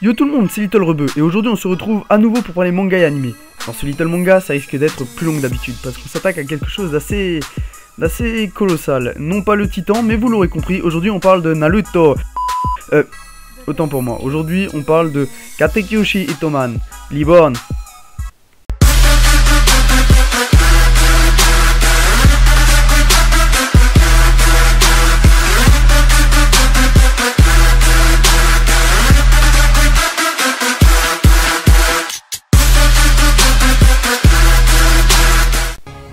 Yo tout le monde, c'est Little Rebeu et aujourd'hui on se retrouve à nouveau pour parler manga et animé. Dans ce Little Manga, ça risque d'être plus long que d'habitude parce qu'on s'attaque à quelque chose d'assez colossal. Non pas le titan, mais vous l'aurez compris, aujourd'hui on parle de Naruto. Autant pour moi, aujourd'hui on parle de Katekyoshi Itoman, Reborn.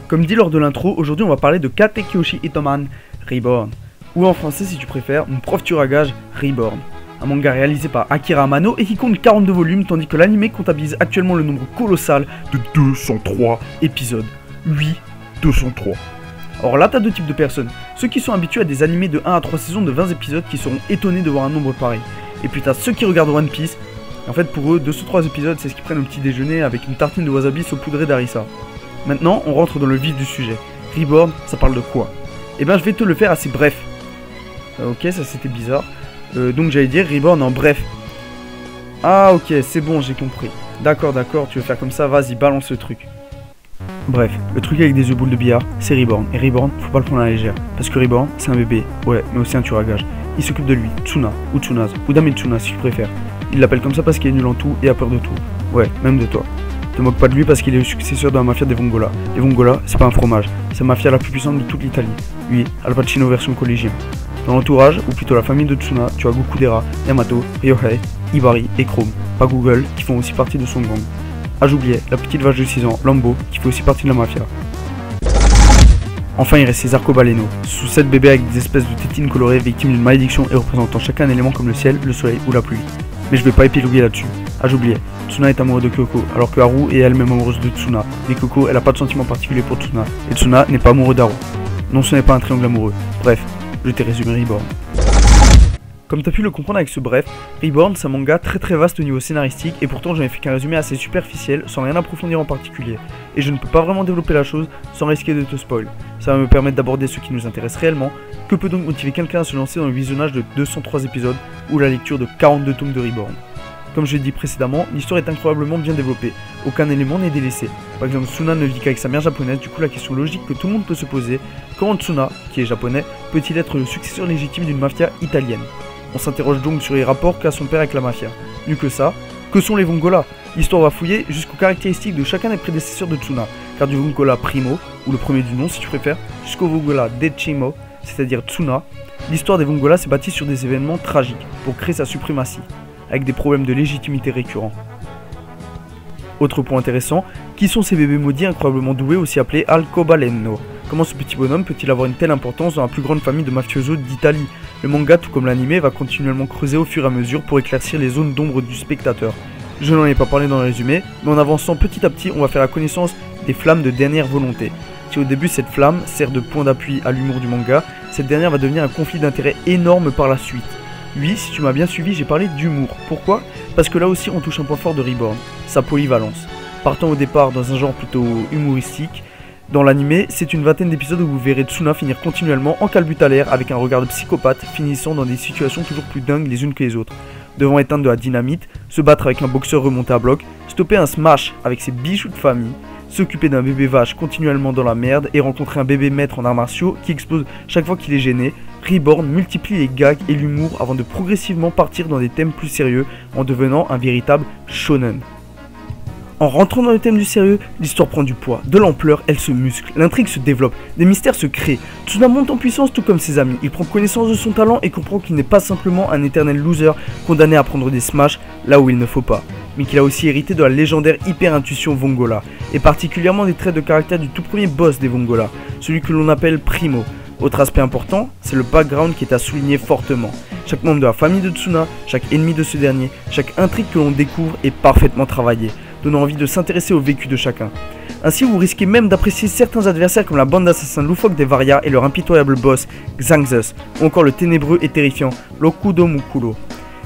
Comme dit lors de l'intro, aujourd'hui on va parler de Katekyoshi Itoman Reborn, ou en français si tu préfères, Mon prof tueur à gages Reborn. Un manga réalisé par Akira Amano et qui compte 42 volumes, tandis que l'anime comptabilise actuellement le nombre colossal de 203 épisodes. Oui, 203. Alors là t'as deux types de personnes, ceux qui sont habitués à des animés de 1 à 3 saisons de 20 épisodes qui seront étonnés de voir un nombre pareil. Et puis t'as ceux qui regardent One Piece, en fait pour eux 203 épisodes c'est ce qu'ils prennent au petit déjeuner avec une tartine de wasabi saupoudrée d'harissa. Maintenant, on rentre dans le vif du sujet. Reborn, ça parle de quoi? Eh bien, je vais te le faire assez bref. Ok, ça c'était bizarre. Donc j'allais dire Reborn en bref. Ah ok, c'est bon, j'ai compris. D'accord, tu veux faire comme ça, vas-y, balance le truc. Bref, le truc avec des yeux boules de billard, c'est Reborn. Et Reborn, faut pas le prendre à la légère. Parce que Reborn, c'est un bébé, ouais, mais aussi un tueur à gages. Il s'occupe de lui, Tsuna, ou Tsunaz, ou Dame Tsuna si tu préfères. Il l'appelle comme ça parce qu'il est nul en tout et a peur de tout. Ouais, même de toi. Ne moque pas de lui parce qu'il est le successeur de la mafia des Vongola. Les Vongola, c'est pas un fromage, c'est la mafia la plus puissante de toute l'Italie. Oui, Al Pacino version collégien. Dans l'entourage, ou plutôt la famille de Tsuna, tu as Gokudera, Yamato, Ryohei, Ibari et Chrome, pas Google, qui font aussi partie de son gang. Ah j'oubliais, la petite vache de 6 ans, Lambo, qui fait aussi partie de la mafia. Enfin il reste ces arcobaleno, sous 7 bébés avec des espèces de tétines colorées victimes d'une malédiction et représentant chacun un élément comme le ciel, le soleil ou la pluie. Mais je vais pas épiloguer là-dessus. Ah j'oubliais, Tsuna est amoureux de Kyoko, alors que Haru est elle-même amoureuse de Tsuna. Mais Kyoko, elle a pas de sentiment particulier pour Tsuna, et Tsuna n'est pas amoureux d'Haru. Non, ce n'est pas un triangle amoureux. Bref, je t'ai résumé Reborn. Comme t'as pu le comprendre avec ce bref, Reborn c'est un manga très vaste au niveau scénaristique, et pourtant j'en ai fait qu'un résumé assez superficiel, sans rien approfondir en particulier. Et je ne peux pas vraiment développer la chose sans risquer de te spoil. Ça va me permettre d'aborder ce qui nous intéresse réellement. Que peut donc motiver quelqu'un à se lancer dans le visionnage de 203 épisodes, ou la lecture de 42 tomes de Reborn? Comme je l'ai dit précédemment, l'histoire est incroyablement bien développée, aucun élément n'est délaissé. Par exemple, Tsuna ne vit qu'avec sa mère japonaise, du coup la question logique que tout le monde peut se poser, comment Tsuna, qui est japonais, peut-il être le successeur légitime d'une mafia italienne? On s'interroge donc sur les rapports qu'a son père avec la mafia. Mieux que ça, que sont les Vongola? L'histoire va fouiller jusqu'aux caractéristiques de chacun des prédécesseurs de Tsuna, car du Vongola Primo, ou le premier du nom si tu préfères, jusqu'au Vongola Decimo, c'est-à-dire Tsuna, l'histoire des Vongola s'est bâtie sur des événements tragiques, pour créer sa suprématie, avec des problèmes de légitimité récurrents. Autre point intéressant, qui sont ces bébés maudits incroyablement doués aussi appelés Arcobaleno? Comment ce petit bonhomme peut-il avoir une telle importance dans la plus grande famille de mafiosos d'Italie? Le manga, tout comme l'anime, va continuellement creuser au fur et à mesure pour éclaircir les zones d'ombre du spectateur. Je n'en ai pas parlé dans le résumé, mais en avançant petit à petit, on va faire la connaissance des flammes de dernière volonté. Si au début cette flamme sert de point d'appui à l'humour du manga, cette dernière va devenir un conflit d'intérêts énorme par la suite. Oui, si tu m'as bien suivi, j'ai parlé d'humour. Pourquoi? Parce que là aussi on touche un point fort de Reborn, sa polyvalence. Partant au départ dans un genre plutôt humoristique, dans l'anime, c'est une vingtaine d'épisodes où vous verrez Tsuna finir continuellement en calbut à l'air avec un regard de psychopathe, finissant dans des situations toujours plus dingues les unes que les autres. Devant éteindre de la dynamite, se battre avec un boxeur remonté à bloc, stopper un smash avec ses bijoux de famille, s'occuper d'un bébé vache continuellement dans la merde et rencontrer un bébé maître en arts martiaux qui explose chaque fois qu'il est gêné. Reborn multiplie les gags et l'humour avant de progressivement partir dans des thèmes plus sérieux en devenant un véritable shonen. En rentrant dans le thème du sérieux, l'histoire prend du poids, de l'ampleur, elle se muscle, l'intrigue se développe, des mystères se créent. Tsuna monte en puissance tout comme ses amis, il prend connaissance de son talent et comprend qu'il n'est pas simplement un éternel loser condamné à prendre des smashs là où il ne faut pas, mais qu'il a aussi hérité de la légendaire hyper-intuition Vongola, et particulièrement des traits de caractère du tout premier boss des Vongola, celui que l'on appelle Primo. Autre aspect important, c'est le background qui est à souligner fortement. Chaque membre de la famille de Tsuna, chaque ennemi de ce dernier, chaque intrigue que l'on découvre est parfaitement travaillée, donnant envie de s'intéresser au vécu de chacun. Ainsi vous risquez même d'apprécier certains adversaires comme la bande d'assassins loufoques des Varia et leur impitoyable boss, Xanxus, ou encore le ténébreux et terrifiant Rokudo Mukuro.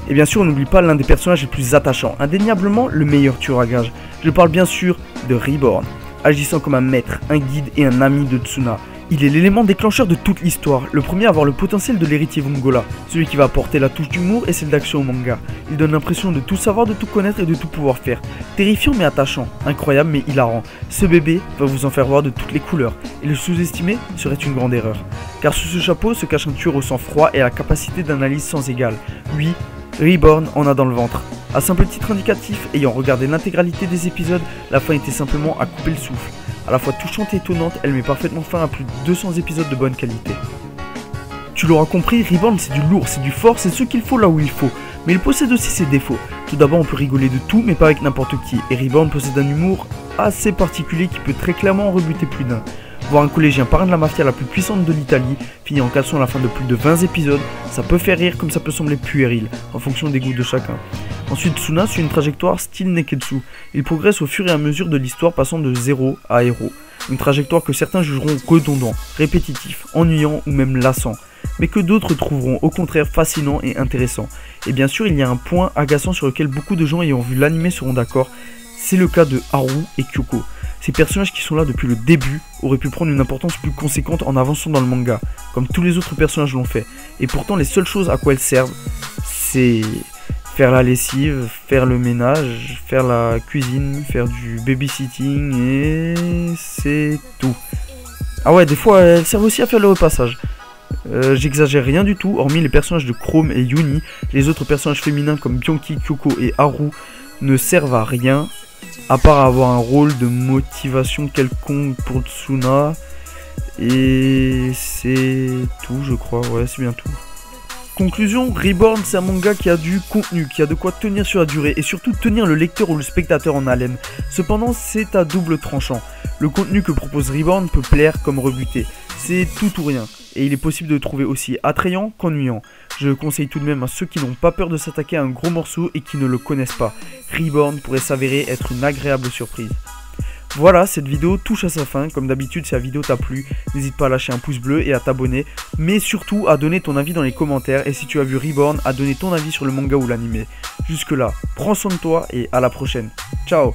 Et bien sûr on n'oublie pas l'un des personnages les plus attachants, indéniablement le meilleur tueur à gages. Je parle bien sûr de Reborn, agissant comme un maître, un guide et un ami de Tsuna, Il est l'élément déclencheur de toute l'histoire, le premier à avoir le potentiel de l'héritier Vongola, celui qui va apporter la touche d'humour et celle d'action au manga. Il donne l'impression de tout savoir, de tout connaître et de tout pouvoir faire. Terrifiant mais attachant, incroyable mais hilarant. Ce bébé va vous en faire voir de toutes les couleurs, et le sous-estimer serait une grande erreur. Car sous ce chapeau se cache un tueur au sang froid et à la capacité d'analyse sans égale. Oui, Reborn en a dans le ventre. À simple titre indicatif, ayant regardé l'intégralité des épisodes, la fin était simplement à couper le souffle. À la fois touchante et étonnante, elle met parfaitement fin à plus de 200 épisodes de bonne qualité. Tu l'auras compris, Reborn c'est du lourd, c'est du fort, c'est ce qu'il faut là où il faut. Mais il possède aussi ses défauts. Tout d'abord on peut rigoler de tout, mais pas avec n'importe qui. Et Reborn possède un humour assez particulier qui peut très clairement en rebuter plus d'un. Voir un collégien parrain de la mafia la plus puissante de l'Italie finir en caleçon à la fin de plus de 20 épisodes, ça peut faire rire comme ça peut sembler puéril, en fonction des goûts de chacun. Ensuite, Tsuna suit une trajectoire style Neketsu. Il progresse au fur et à mesure de l'histoire, passant de zéro à héros. Une trajectoire que certains jugeront redondant, répétitif, ennuyant ou même lassant, mais que d'autres trouveront au contraire fascinant et intéressant. Et bien sûr, il y a un point agaçant sur lequel beaucoup de gens ayant vu l'anime seront d'accord, c'est le cas de Haru et Kyoko. Ces personnages qui sont là depuis le début auraient pu prendre une importance plus conséquente en avançant dans le manga, comme tous les autres personnages l'ont fait. Et pourtant, les seules choses à quoi elles servent, c'est faire la lessive, faire le ménage, faire la cuisine, faire du babysitting et c'est tout. Ah ouais, des fois, elles servent aussi à faire le repassage. J'exagère rien du tout, hormis les personnages de Chrome et Yuni, les autres personnages féminins comme Bianchi, Kyoko et Haru ne servent à rien. À part avoir un rôle de motivation quelconque pour Tsuna. Et c'est tout, je crois. Ouais, c'est bien tout. Conclusion, Reborn, c'est un manga qui a du contenu, qui a de quoi tenir sur la durée et surtout tenir le lecteur ou le spectateur en haleine. Cependant, c'est à double tranchant. Le contenu que propose Reborn peut plaire comme rebuter. C'est tout ou rien. Et il est possible de le trouver aussi attrayant qu'ennuyant. Je le conseille tout de même à ceux qui n'ont pas peur de s'attaquer à un gros morceau et qui ne le connaissent pas. Reborn pourrait s'avérer être une agréable surprise. Voilà, cette vidéo touche à sa fin. Comme d'habitude, si la vidéo t'a plu, n'hésite pas à lâcher un pouce bleu et à t'abonner. Mais surtout à donner ton avis dans les commentaires. Et si tu as vu Reborn, à donner ton avis sur le manga ou l'anime. Jusque là, prends soin de toi et à la prochaine. Ciao.